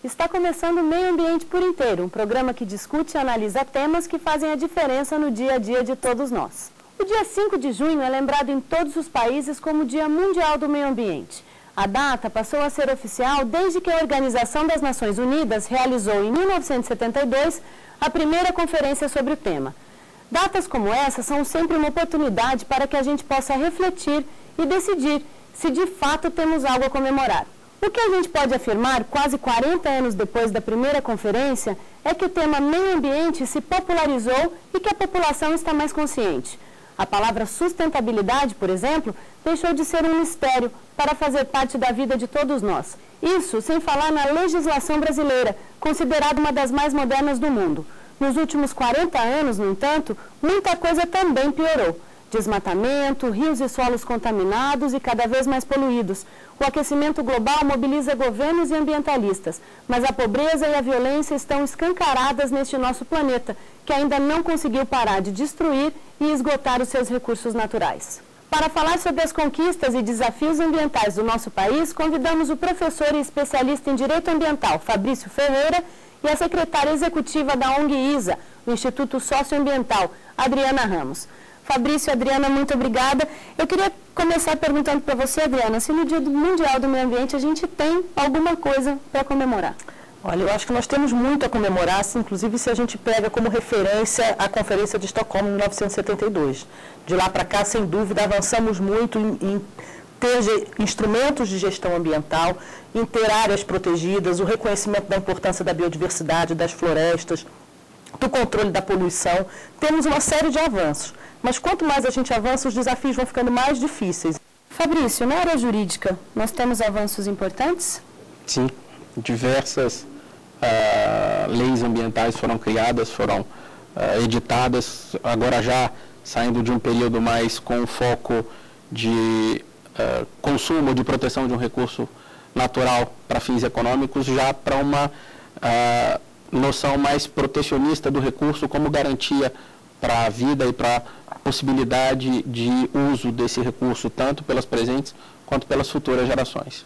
Está começando o Meio Ambiente por Inteiro, um programa que discute e analisa temas que fazem a diferença no dia a dia de todos nós. O dia 5 de junho é lembrado em todos os países como o Dia Mundial do Meio Ambiente. A data passou a ser oficial desde que a Organização das Nações Unidas realizou em 1972 a primeira conferência sobre o tema. Datas como essa são sempre uma oportunidade para que a gente possa refletir e decidir se de fato temos algo a comemorar. O que a gente pode afirmar, quase 40 anos depois da primeira conferência, é que o tema meio ambiente se popularizou e que a população está mais consciente. A palavra sustentabilidade, por exemplo, deixou de ser um mistério para fazer parte da vida de todos nós. Isso sem falar na legislação brasileira, considerada uma das mais modernas do mundo. Nos últimos 40 anos, no entanto, muita coisa também piorou. Desmatamento, rios e solos contaminados e cada vez mais poluídos. O aquecimento global mobiliza governos e ambientalistas, mas a pobreza e a violência estão escancaradas neste nosso planeta, que ainda não conseguiu parar de destruir e esgotar os seus recursos naturais. Para falar sobre as conquistas e desafios ambientais do nosso país, convidamos o professor e especialista em Direito Ambiental, Fabrício Ferreira, e a secretária executiva da ONG ISA, o Instituto Socioambiental, Adriana Ramos. Fabrício e Adriana, muito obrigada. Eu queria começar perguntando para você, Adriana, se no Dia Mundial do Meio Ambiente a gente tem alguma coisa para comemorar. Olha, eu acho que nós temos muito a comemorar, inclusive se a gente pega como referência a Conferência de Estocolmo em 1972. De lá para cá, sem dúvida, avançamos muito em ter instrumentos de gestão ambiental, em ter áreas protegidas, o reconhecimento da importância da biodiversidade, das florestas, do controle da poluição. Temos uma série de avanços, mas quanto mais a gente avança, os desafios vão ficando mais difíceis. Fabrício, na área jurídica, nós temos avanços importantes? Sim, diversas leis ambientais foram criadas, foram editadas, agora já saindo de um período mais com foco de consumo, de proteção de um recurso natural para fins econômicos, já para uma noção mais protecionista do recurso como garantia para a vida e para a possibilidade de uso desse recurso, tanto pelas presentes quanto pelas futuras gerações.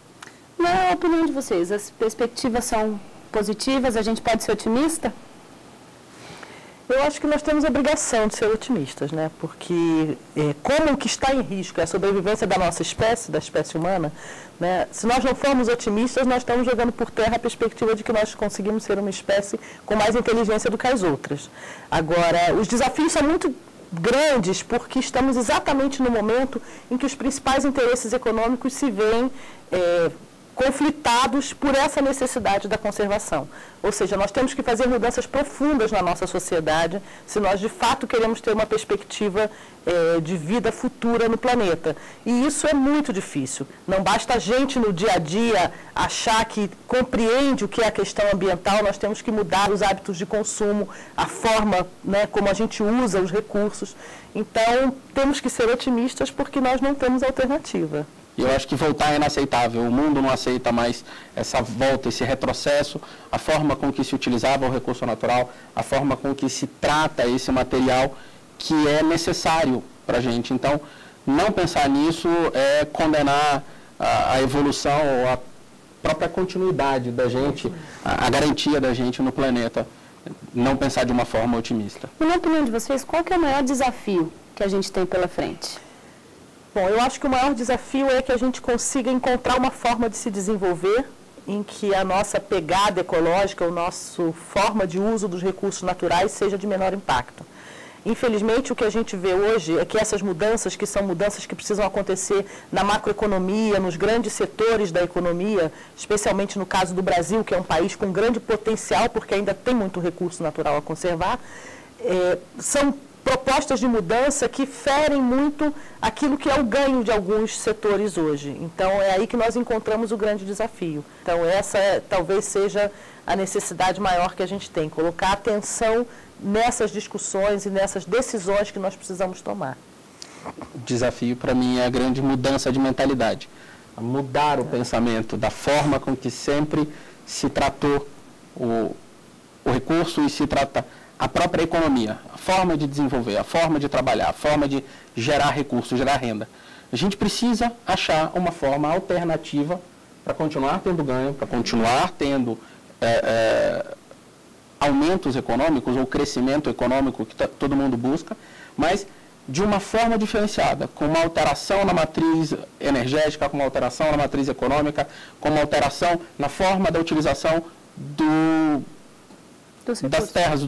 Na opinião de vocês, as perspectivas são positivas? A gente pode ser otimista? Eu acho que nós temos a obrigação de ser otimistas, né? Porque como o que está em risco é a sobrevivência da nossa espécie, da espécie humana, né? Se nós não formos otimistas, nós estamos jogando por terra a perspectiva de que nós conseguimos ser uma espécie com mais inteligência do que as outras. Agora, os desafios são muito grandes porque estamos exatamente no momento em que os principais interesses econômicos se veem conflitados por essa necessidade da conservação. Ou seja, nós temos que fazer mudanças profundas na nossa sociedade se nós de fato queremos ter uma perspectiva de vida futura no planeta. E isso é muito difícil. Não basta a gente no dia a dia achar que compreende o que é a questão ambiental, nós temos que mudar os hábitos de consumo, a forma, né, como a gente usa os recursos. Então, temos que ser otimistas porque nós não temos alternativa. E eu acho que voltar é inaceitável. O mundo não aceita mais essa volta, esse retrocesso, a forma com que se utilizava o recurso natural, a forma com que se trata esse material que é necessário para a gente. Então, não pensar nisso é condenar a evolução ou a própria continuidade da gente, a garantia da gente no planeta. Não pensar de uma forma otimista. E na opinião de vocês, qual que é o maior desafio que a gente tem pela frente? Bom, eu acho que o maior desafio é que a gente consiga encontrar uma forma de se desenvolver em que a nossa pegada ecológica, a nossa forma de uso dos recursos naturais seja de menor impacto. Infelizmente, o que a gente vê hoje é que essas mudanças, que são mudanças que precisam acontecer na macroeconomia, nos grandes setores da economia, especialmente no caso do Brasil, que é um país com grande potencial, porque ainda tem muito recurso natural a conservar, são propostas de mudança que ferem muito aquilo que é o ganho de alguns setores hoje. Então, é aí que nós encontramos o grande desafio. Então, essa talvez seja a necessidade maior que a gente tem, colocar atenção nessas discussões e nessas decisões que nós precisamos tomar. O desafio, para mim, é a grande mudança de mentalidade. Mudar o pensamento da forma com que sempre se tratou o recurso e se trata a própria economia, a forma de desenvolver, a forma de trabalhar, a forma de gerar recursos, gerar renda. A gente precisa achar uma forma alternativa para continuar tendo ganho, para continuar tendo aumentos econômicos ou crescimento econômico que todo mundo busca, mas de uma forma diferenciada, com uma alteração na matriz energética, com uma alteração na matriz econômica, com uma alteração na forma da utilização das terras,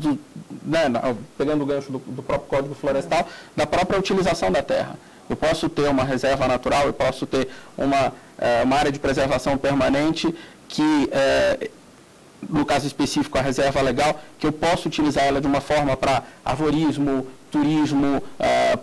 pegando o gancho do próprio Código Florestal, da própria utilização da terra. Eu posso ter uma reserva natural, eu posso ter uma área de preservação permanente que, no caso específico, a reserva legal, que eu posso utilizar ela de uma forma para arvorismo, turismo,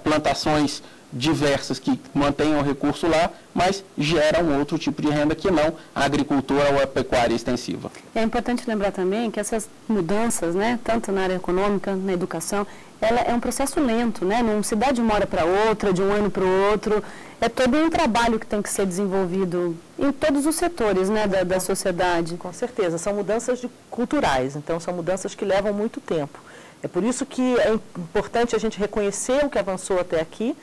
plantações diversas que mantenham o recurso lá, mas geram outro tipo de renda que não a agricultura ou a pecuária extensiva. É importante lembrar também que essas mudanças, né, tanto na área econômica, na educação, ela é um processo lento, né? Não se dá de uma hora para outra, de um ano para o outro. É todo um trabalho que tem que ser desenvolvido em todos os setores, né, da sociedade. Com certeza, são mudanças culturais, então são mudanças que levam muito tempo. É por isso que é importante a gente reconhecer o que avançou até aqui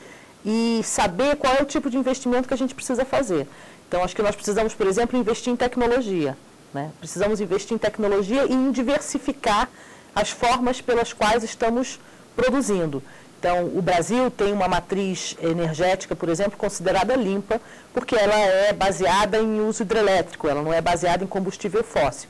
e saber qual é o tipo de investimento que a gente precisa fazer. Então, acho que nós precisamos, por exemplo, investir em tecnologia, né? Precisamos investir em tecnologia e em diversificar as formas pelas quais estamos produzindo. Então, o Brasil tem uma matriz energética, por exemplo, considerada limpa, porque ela é baseada em uso hidrelétrico, ela não é baseada em combustível fóssil.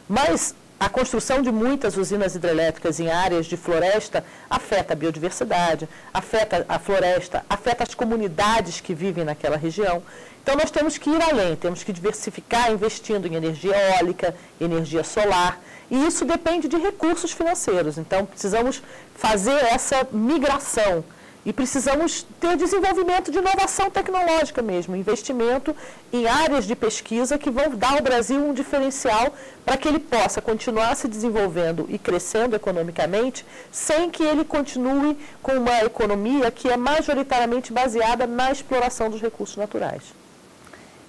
Mas a construção de muitas usinas hidrelétricas em áreas de floresta afeta a biodiversidade, afeta a floresta, afeta as comunidades que vivem naquela região. Então, nós temos que ir além, temos que diversificar investindo em energia eólica, energia solar, e isso depende de recursos financeiros. Então, precisamos fazer essa migração e precisamos ter desenvolvimento de inovação tecnológica mesmo, investimento em áreas de pesquisa que vão dar ao Brasil um diferencial para que ele possa continuar se desenvolvendo e crescendo economicamente, sem que ele continue com uma economia que é majoritariamente baseada na exploração dos recursos naturais.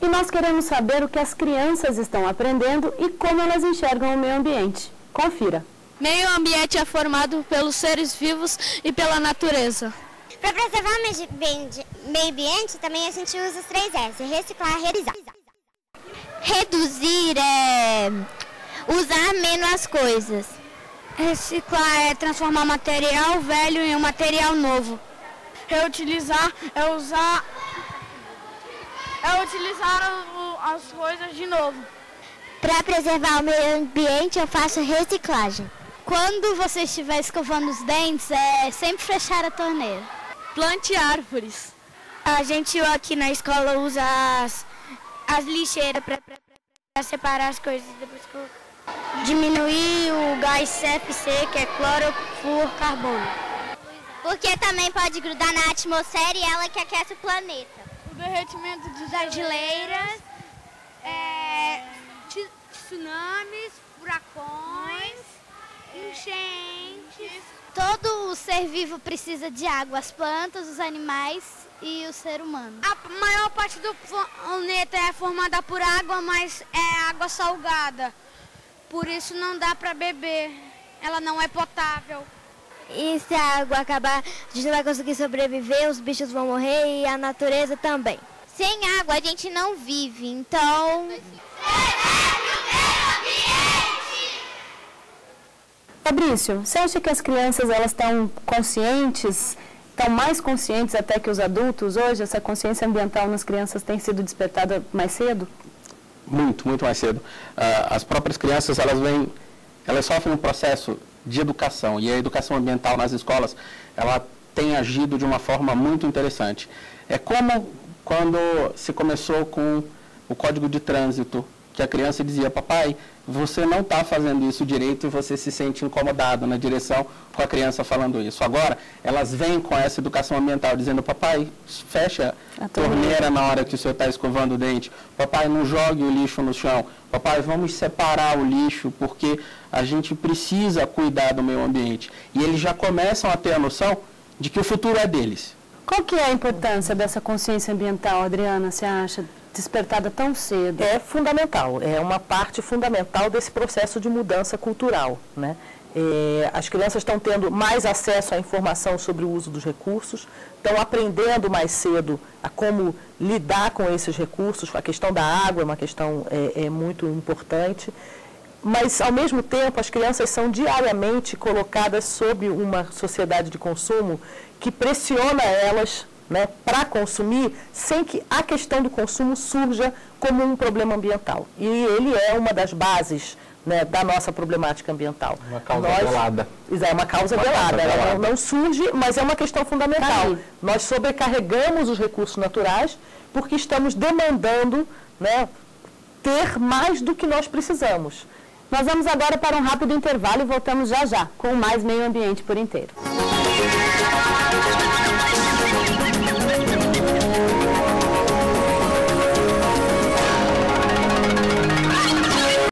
E nós queremos saber o que as crianças estão aprendendo e como elas enxergam o meio ambiente. Confira. Meio ambiente é formado pelos seres vivos e pela natureza. Para preservar o meio ambiente, também a gente usa os 3 S, reciclar, reusar. Reduzir é usar menos as coisas. Reciclar é transformar material velho em um material novo. Reutilizar é utilizar as coisas de novo. Para preservar o meio ambiente, eu faço reciclagem. Quando você estiver escovando os dentes, é sempre fechar a torneira. Plante árvores. A gente aqui na escola usa as lixeiras para separar as coisas. Depois diminuir o gás CFC, que é clorofluorcarbono. Porque também pode grudar na atmosfera e ela que aquece o planeta. O derretimento das geleiras, tsunamis, furacões, enchentes. Todo ser vivo precisa de água, as plantas, os animais e o ser humano. A maior parte do planeta é formada por água, mas é água salgada. Por isso não dá para beber, ela não é potável. E se a água acabar, a gente não vai conseguir sobreviver, os bichos vão morrer e a natureza também. Sem água a gente não vive, então... Fabrício, você acha que as crianças elas estão conscientes, estão mais conscientes até que os adultos hoje? Essa consciência ambiental nas crianças tem sido despertada mais cedo? Muito, muito mais cedo. As próprias crianças, elas sofrem um processo de educação, e a educação ambiental nas escolas, ela tem agido de uma forma muito interessante. É como quando se começou com o Código de Trânsito, que a criança dizia: papai, você não está fazendo isso direito, e você se sente incomodado na direção com a criança falando isso. Agora, elas vêm com essa educação ambiental, dizendo: papai, fecha a torneira na hora que o senhor está escovando o dente. Papai, não jogue o lixo no chão. Papai, vamos separar o lixo, porque a gente precisa cuidar do meio ambiente. E eles já começam a ter a noção de que o futuro é deles. Qual que é a importância dessa consciência ambiental, Adriana, você acha, despertada tão cedo? É fundamental, é uma parte fundamental desse processo de mudança cultural, né? As crianças estão tendo mais acesso à informação sobre o uso dos recursos, estão aprendendo mais cedo a como lidar com esses recursos. A questão da água é uma questão muito importante, mas, ao mesmo tempo, as crianças são diariamente colocadas sob uma sociedade de consumo que pressiona elas, né, para consumir, sem que a questão do consumo surja como um problema ambiental. E ele é uma das bases, né, da nossa problemática ambiental. Uma causa velada. É uma causa velada. Ela não surge, mas é uma questão fundamental. Nós sobrecarregamos os recursos naturais porque estamos demandando, né, ter mais do que nós precisamos. Nós vamos agora para um rápido intervalo e voltamos já já com mais Meio Ambiente por Inteiro.